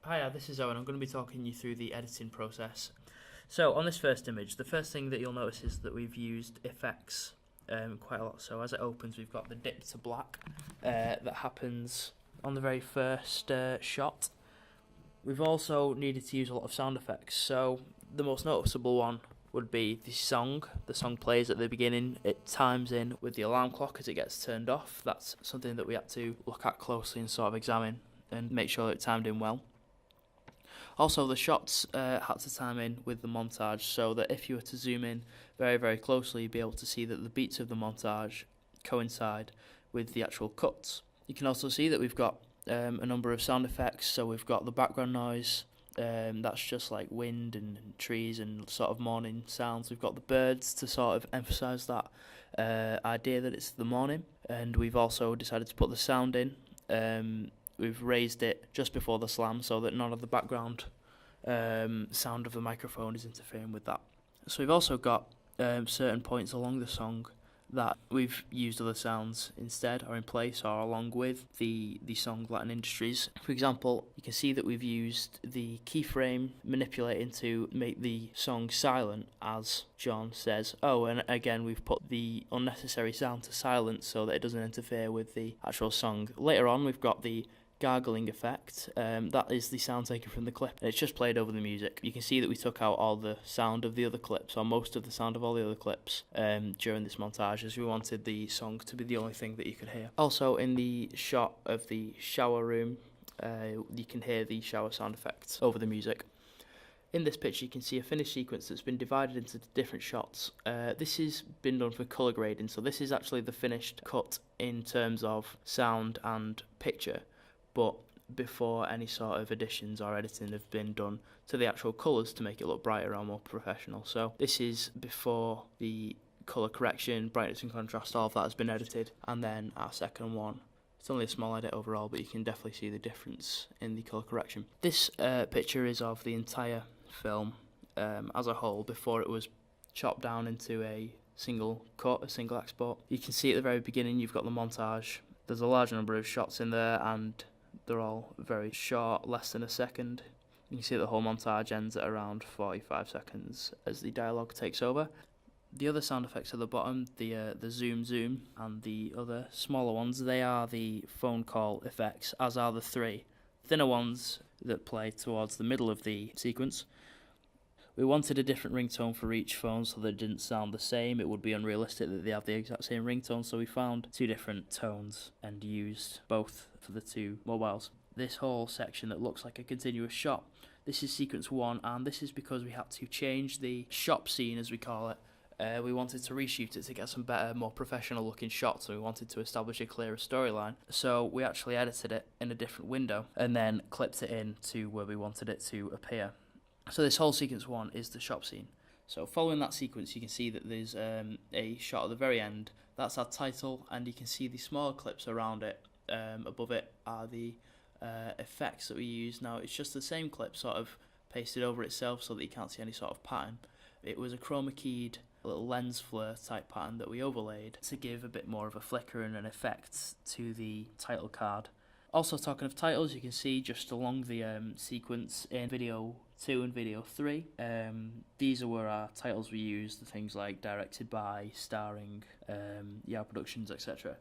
Hiya, this is Owen. I'm going to be talking you through the editing process. So on this first image, the first thing that you'll notice is that we've used effects quite a lot. So as it opens, we've got the dip to black that happens on the very first shot. We've also needed to use a lot of sound effects. So the most noticeable one would be the song. The song plays at the beginning. It times in with the alarm clock as it gets turned off. That's something that we had to look at closely and sort of examine and make sure it timed in well. Also, the shots had to time in with the montage, so that if you were to zoom in very, very closely, you'd be able to see that the beats of the montage coincide with the actual cuts. You can also see that we've got a number of sound effects, so we've got the background noise, that's just like wind and trees and sort of morning sounds. We've got the birds to sort of emphasise that idea that it's the morning, and we've also decided to put the sound in. We've raised it just before the slam so that none of the background sound of the microphone is interfering with that. So we've also got certain points along the song that we've used other sounds instead or in place or along with the song Latin Industries. For example, you can see that we've used the keyframe manipulating to make the song silent as John says, oh, and again we've put the unnecessary sound to silence so that it doesn't interfere with the actual song. Later on we've got the gargling effect. That is the sound taken from the clip, and it's just played over the music. You can see that we took out all the sound of the other clips, or most of the sound of all the other clips, during this montage, as we wanted the song to be the only thing that you could hear. Also, in the shot of the shower room, you can hear the shower sound effects over the music. In this picture you can see a finished sequence that's been divided into different shots. This has been done for colour grading, so this is actually the finished cut in terms of sound and picture, but before any sort of additions or editing have been done to the actual colours to make it look brighter or more professional. So this is before the colour correction, brightness and contrast, all of that has been edited, and then our second one. It's only a small edit overall, but you can definitely see the difference in the colour correction. This picture is of the entire film as a whole before it was chopped down into a single cut, a single export. You can see at the very beginning you've got the montage. There's a large number of shots in there and they're all very short, less than a second. You can see the whole montage ends at around 45 seconds as the dialogue takes over. The other sound effects at the bottom, the zoom zoom and the other smaller ones, they are the phone call effects, as are the three thinner ones that play towards the middle of the sequence. We wanted a different ringtone for each phone so that it didn't sound the same. It would be unrealistic that they have the exact same ringtone, so we found two different tones and used both for the two mobiles. This whole section that looks like a continuous shot, this is sequence 1, and this is because we had to change the shop scene, as we call it. We wanted to reshoot it to get some better, more professional looking shots, and we wanted to establish a clearer storyline. So we actually edited it in a different window and then clipped it in to where we wanted it to appear. So this whole sequence 1 is the shop scene. So following that sequence you can see that there's a shot at the very end. That's our title, and you can see the smaller clips around it. Above it are the effects that we use. Now it's just the same clip sort of pasted over itself so that you can't see any sort of pattern. It was a chroma keyed little lens flare type pattern that we overlaid to give a bit more of a flicker and an effect to the title card. Also, talking of titles, you can see just along the sequence in video 2 and video 3, these are where our titles we used, the things like directed by, starring, Yao Productions, etc.